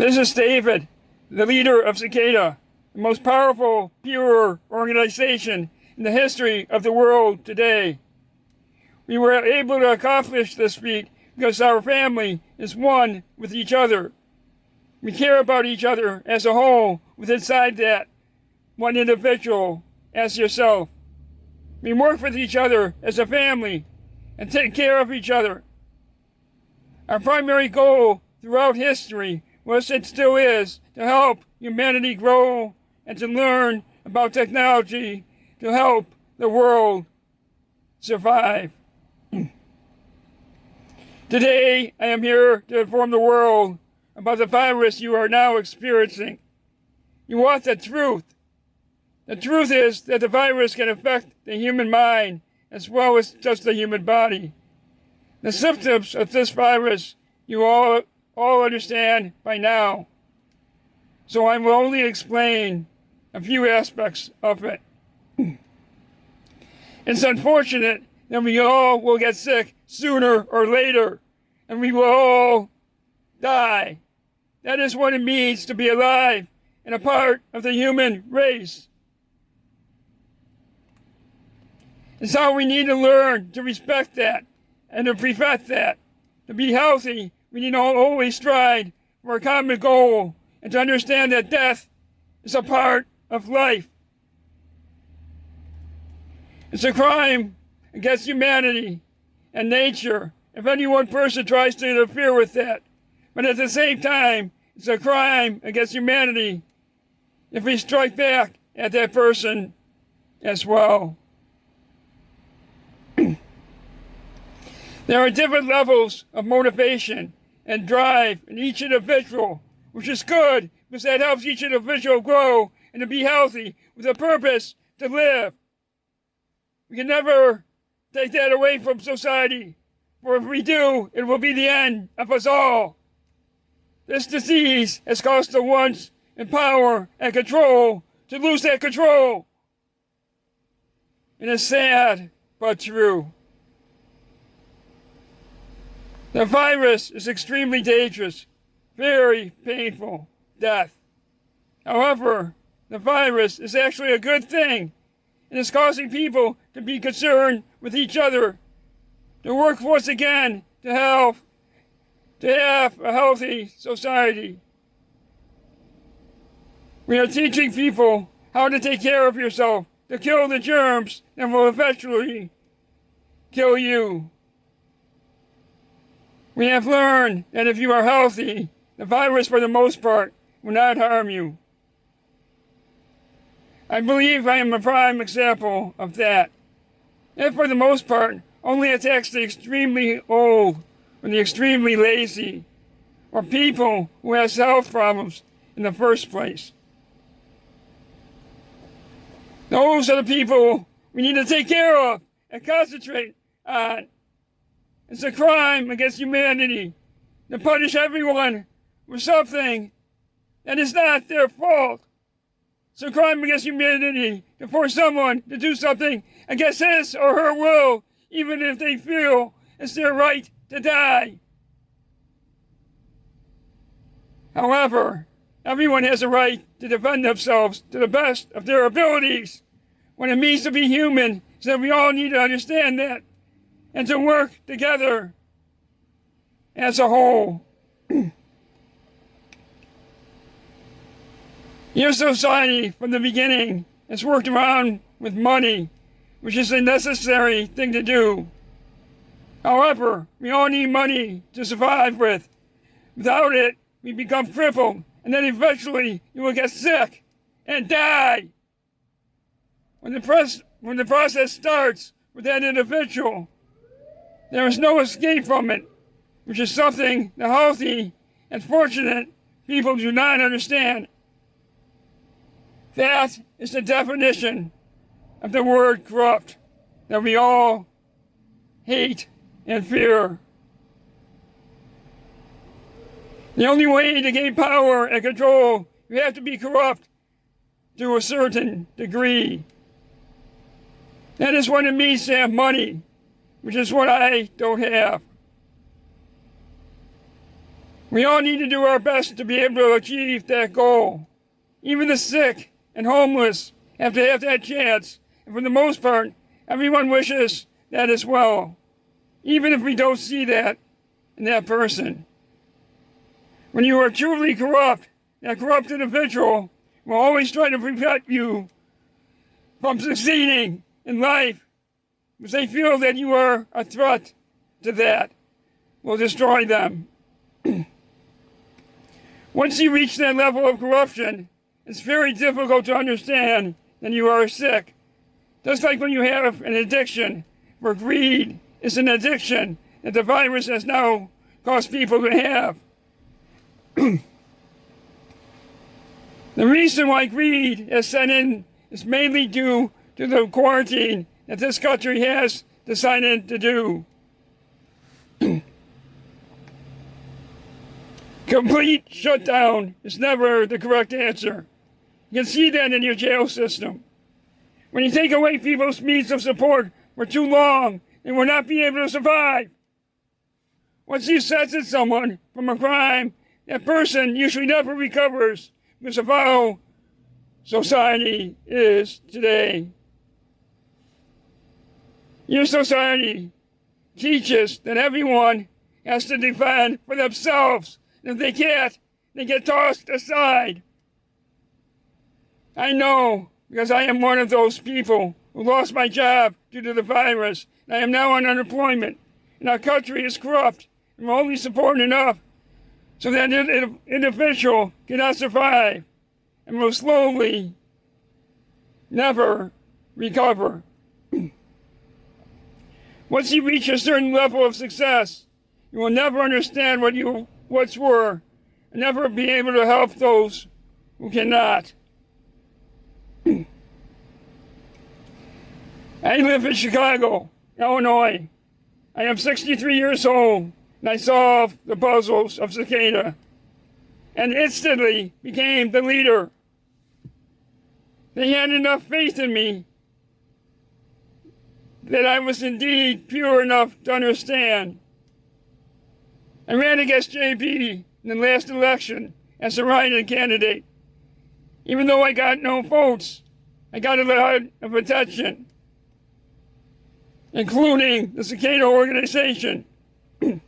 This is David, the leader of CICADA, the most powerful, pure organization in the history of the world today. We were able to accomplish this feat because our family is one with each other. We care about each other as a whole, with inside that one individual as yourself. We work with each other as a family and take care of each other. Our primary goal throughout history was, and still is, to help humanity grow and to learn about technology to help the world survive. Today, I am here to inform the world about the virus you are now experiencing. You want the truth. The truth is that the virus can affect the human mind as well as just the human body. The symptoms of this virus you all understand by now, so I will only explain a few aspects of it. It's unfortunate that we all will get sick sooner or later, and we will all die. That is what it means to be alive and a part of the human race. It's how we need to learn to respect that and to prevent that. To be healthy, we need to always strive for a common goal and to understand that death is a part of life. It's a crime against humanity and nature if any one person tries to interfere with that. But at the same time, it's a crime against humanity if we strike back at that person as well. There are different levels of motivation and drive in each individual, which is good because that helps each individual grow and to be healthy with a purpose to live. We can never take that away from society, for if we do, it will be the end of us all. This disease has caused the ones in power and control to lose that control. It is sad, but true. The virus is extremely dangerous, very painful, death. However, the virus is actually a good thing and is causing people to be concerned with each other, to work once again to have a healthy society. We are teaching people how to take care of yourself, to kill the germs that will eventually kill you. We have learned that if you are healthy, the virus, for the most part, will not harm you. I believe I am a prime example of that. It, for the most part, only attacks the extremely old or the extremely lazy or people who have health problems in the first place. Those are the people we need to take care of and concentrate on. It's a crime against humanity to punish everyone for something that is not their fault. It's a crime against humanity to force someone to do something against his or her will, even if they feel it's their right to die. However, everyone has a right to defend themselves to the best of their abilities. What it means to be human is that we all need to understand that and to work together as a whole. Your society, from the beginning, has worked around with money, which is a necessary thing to do. However, we all need money to survive with. Without it, we become crippled, and then eventually you will get sick and die. When the process starts with that individual, there is no escape from it, which is something the healthy and fortunate people do not understand. That is the definition of the word corrupt that we all hate and fear. The only way to gain power and control, you have to be corrupt to a certain degree. That is what it means to have money, which is what I don't have. We all need to do our best to be able to achieve that goal. Even the sick and homeless have to have that chance, and for the most part, everyone wishes that as well, even if we don't see that in that person. When you are truly corrupt, that corrupt individual will always try to prevent you from succeeding in life because they feel that you are a threat to that, will destroy them. Once you reach that level of corruption, it's very difficult to understand that you are sick. Just like when you have an addiction, where greed is an addiction that the virus has now caused people to have. The reason why greed has set in is mainly due to the quarantine that this country has decided to do. Complete shutdown is never the correct answer. You can see that in your jail system. When you take away people's means of support for too long, they will not be able to survive. Once you sentence someone from a crime, that person usually never recovers because of how society is today. Your society teaches that everyone has to defend for themselves. If they can't, they get tossed aside. I know, because I am one of those people who lost my job due to the virus. I am now on unemployment, and our country is corrupt, and we're only supporting enough so that an individual cannot survive and will slowly never recover. Once you reach a certain level of success, you will never understand what you once were and never be able to help those who cannot. I live in Chicago, Illinois. I am 63 years old, and I solved the puzzles of CICADA and instantly became the leader. They had enough faith in me that I was indeed pure enough to understand. I ran against JB in the last election as a write-in candidate. Even though I got no votes, I got a lot of attention, including the CICADA organization, the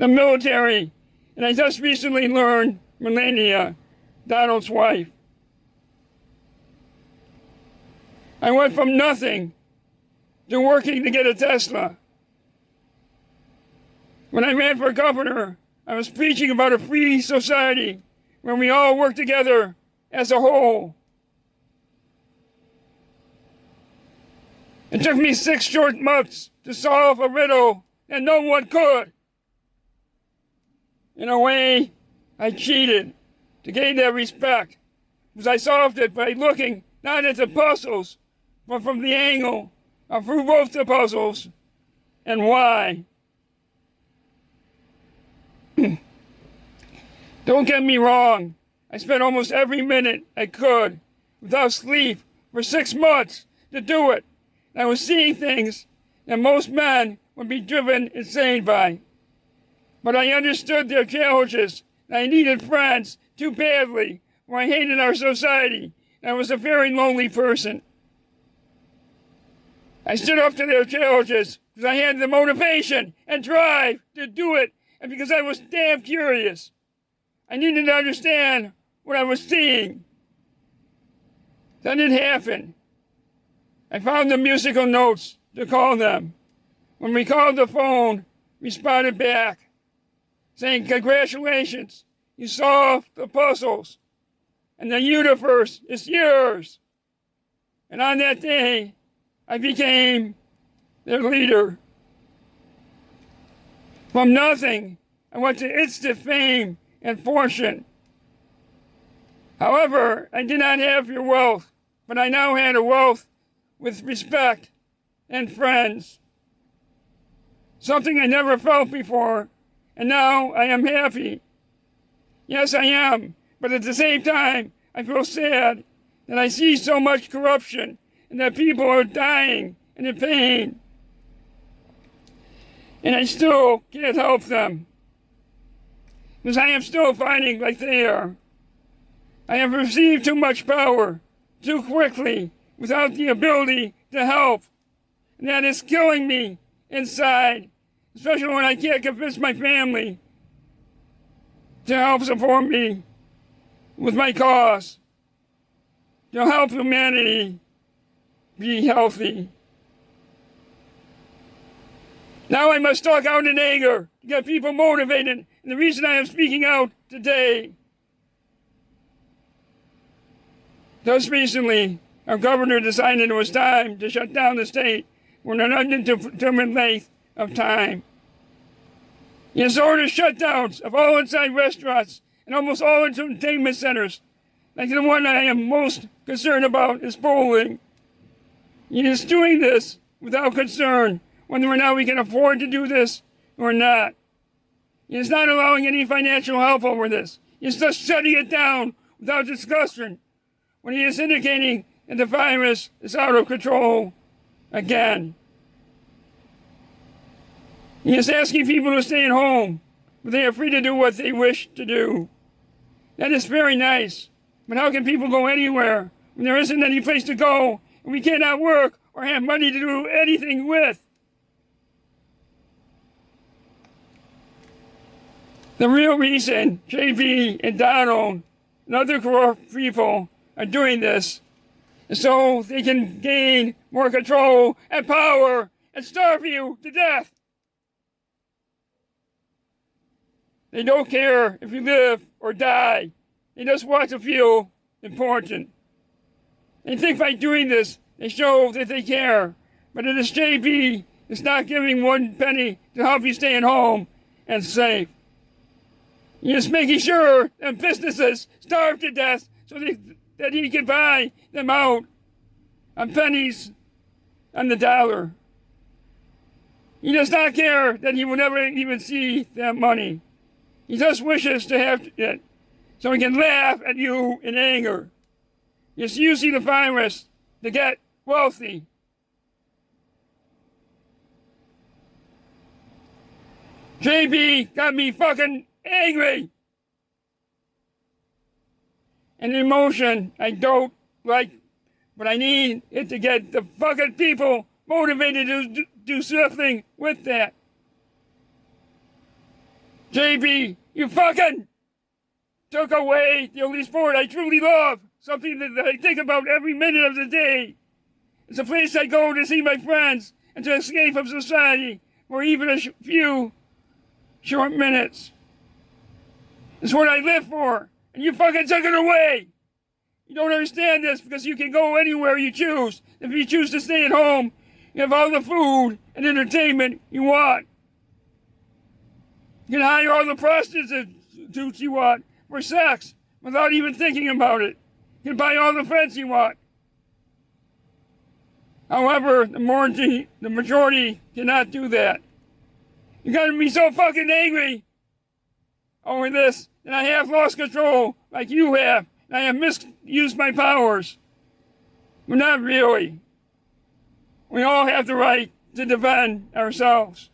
military, and I just recently learned Melania, Donald's wife. I went from nothing to working to get a Tesla. When I ran for governor, I was preaching about a free society where we all work together as a whole. It took me 6 short months to solve a riddle that no one could. In a way, I cheated to gain their respect, because I solved it by looking not at the puzzles, but from the angle of who wrote the puzzles and why. Don't get me wrong, I spent almost every minute I could without sleep for 6 months to do it. I was seeing things that most men would be driven insane by. But I understood their challenges, and I needed friends too badly, for I hated our society, and I was a very lonely person. I stood up to their challenges because I had the motivation and drive to do it, and because I was damn curious. I needed to understand what I was seeing. Then it happened. I found the musical notes to call them. When we called the phone, responded back, saying, "Congratulations, you solved the puzzles, and the universe is yours." And on that day, I became their leader. From nothing, I went to instant fame and fortune. However, I did not have your wealth, but I now had a wealth with respect and friends. Something I never felt before, and now I am happy. Yes, I am, but at the same time, I feel sad that I see so much corruption and that people are dying and in pain. And I still can't help them. because I am still fighting like they are. I have received too much power, too quickly, without the ability to help. And that is killing me inside, especially when I can't convince my family to help support me with my cause, to help humanity be healthy. Now I must talk out in anger to get people motivated, and the reason I am speaking out today. Just recently, our governor decided it was time to shut down the state for an undetermined length of time. He has ordered shutdowns of all inside restaurants and almost all entertainment centers, like the one I am most concerned about is bowling. He is doing this without concern whether or not we can afford to do this or not. He is not allowing any financial help over this. He is just shutting it down without discussion when he is indicating that the virus is out of control again. He is asking people to stay at home, but they are free to do what they wish to do. That is very nice, but how can people go anywhere when there isn't any place to go and we cannot work or have money to do anything with? The real reason JB and Donald and other corrupt people are doing this is so they can gain more control and power and starve you to death. They don't care if you live or die. They just want to feel important. They think by doing this, they show that they care. But it is JB is not giving one penny to help you stay at home and safe. He is making sure that businesses starve to death so that he can buy them out on pennies on the dollar. He does not care that he will never even see that money. He just wishes to have it so he can laugh at you in anger. He is using the virus to get wealthy. JB got me fucking angry. An emotion I don't like, but I need it to get the fucking people motivated to do something with that. JB, you fucking took away the only sport I truly love, something that I think about every minute of the day. It's a place I go to see my friends and to escape from society for even a few short minutes. It's what I live for, and you fucking took it away. You don't understand this because you can go anywhere you choose. If you choose to stay at home, you have all the food and entertainment you want. You can hire all the prostitutes you want for sex without even thinking about it. You can buy all the friends you want. However, the majority cannot do that. You gotta be so fucking angry over this that I have lost control like you have, and I have misused my powers. But not really. We all have the right to defend ourselves.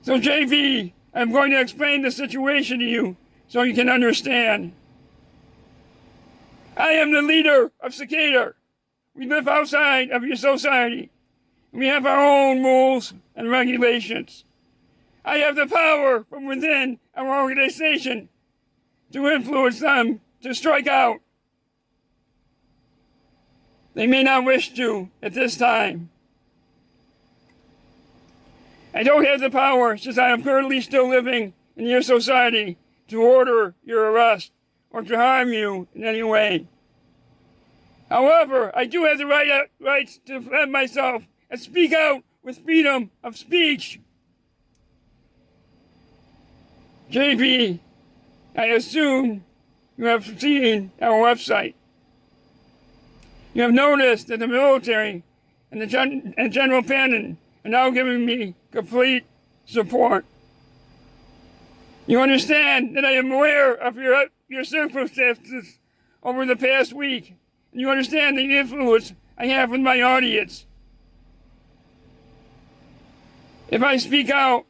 So JV, I'm going to explain the situation to you so you can understand. I am the leader of CICADA. We live outside of your society. We have our own rules and regulations. I have the power from within our organization to influence them to strike out. They may not wish to at this time. I don't have the power, since I am currently still living in your society, to order your arrest or to harm you in any way. However, I do have the right to defend myself and speak out with freedom of speech. JB, I assume you have seen our website. You have noticed that the military and General Pannon are now giving me complete support. You understand that I am aware of your circumstances over the past week, and you understand the influence I have with my audience. If I speak out,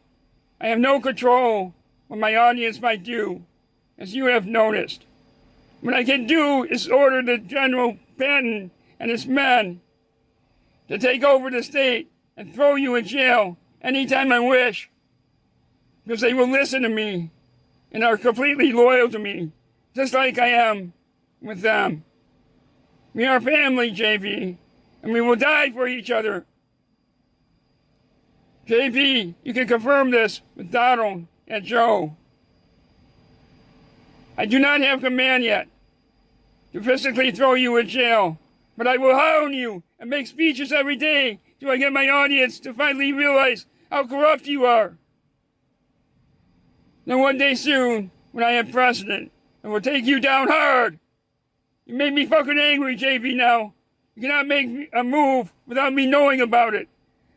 I have no control what my audience might do, as you have noticed. What I can do is order the General Patton and his men to take over the state and throw you in jail anytime I wish, because they will listen to me and are completely loyal to me, just like I am with them. We are family, JB, and we will die for each other. JB, you can confirm this with Donald and Joe. I do not have command yet to physically throw you in jail, but I will hound you and make speeches every day till I get my audience to finally realize how corrupt you are. Then one day soon, when I am president, I will take you down hard. You made me fucking angry, JB, now. You cannot make a move without me knowing about it.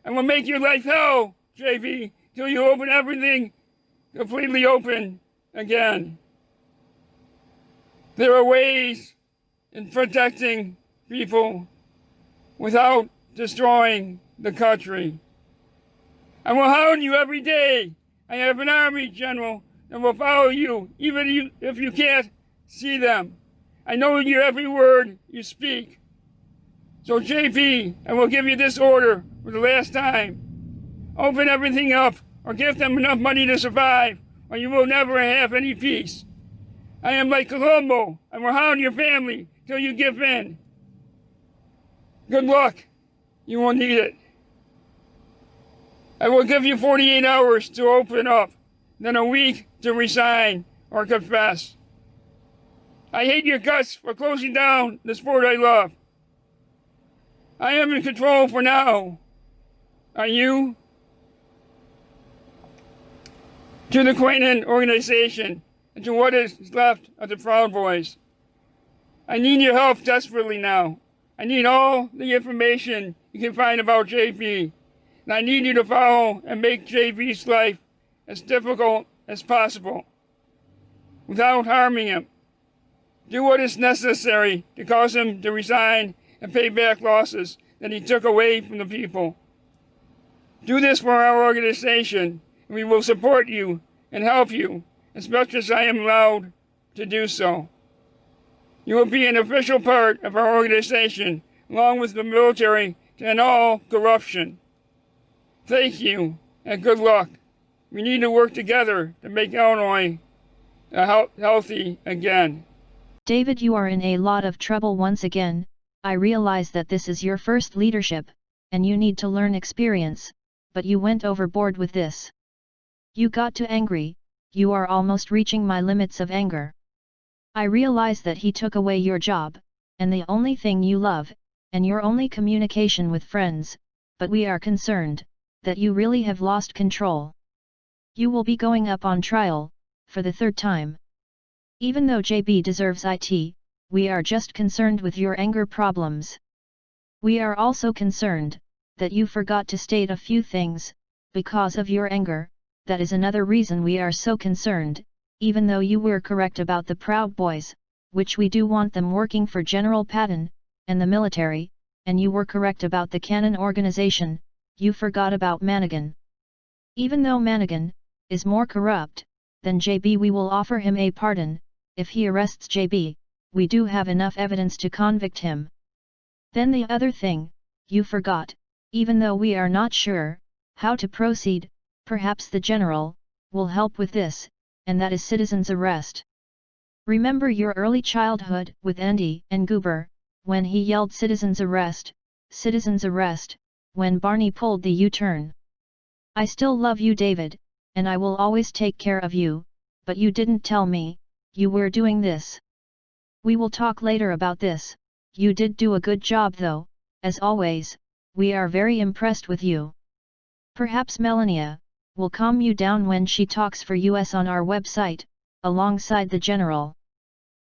I will make your life hell, JB, till you open everything completely open again. There are ways in protecting people without destroying the country. I will hound you every day. I have an army, General, that will follow you, even if you can't see them. I know your every word you speak. So, JP, I will give you this order for the last time. Open everything up, or give them enough money to survive, or you will never have any peace. I am like Columbo. I will hound your family till you give in. Good luck. You will need it. I will give you 48 hours to open up, then a week to resign or confess. I hate your guts for closing down the sport I love. I am in control for now. Are you? To the Quainon organization and to what is left of the Proud Boys. I need your help desperately now. I need all the information you can find about JB. And I need you to follow and make JB's life as difficult as possible without harming him. Do what is necessary to cause him to resign and pay back losses that he took away from the people. Do this for our organization, and we will support you and help you as much as I am allowed to do so. You will be an official part of our organization, along with the military, to end all corruption. Thank you, and good luck. We need to work together to make Illinois healthy again. David, you are in a lot of trouble once again. I realize that this is your first leadership, and you need to learn experience, but you went overboard with this. You got too angry. You are almost reaching my limits of anger. I realize that he took away your job, and the only thing you love, and your only communication with friends, but we are concerned that you really have lost control. You will be going up on trial, for the third time. Even though JB deserves it, we are just concerned with your anger problems. We are also concerned that you forgot to state a few things, because of your anger. That is another reason we are so concerned, even though you were correct about the Proud Boys, which we do want them working for General Patton, and the military, and you were correct about the Quainon organization, you forgot about Manigan. Even though Manigan is more corrupt than JB, we will offer him a pardon. If he arrests JB, we do have enough evidence to convict him. Then the other thing, you forgot, even though we are not sure how to proceed, perhaps the general will help with this, and that is citizen's arrest. Remember your early childhood with Andy and Goober, when he yelled citizen's arrest, when Barney pulled the U-turn. I still love you, David, and I will always take care of you, but you didn't tell me you were doing this. We will talk later about this. You did do a good job though, as always. We are very impressed with you. Perhaps Melania will calm you down when she talks for us on our website, alongside the general.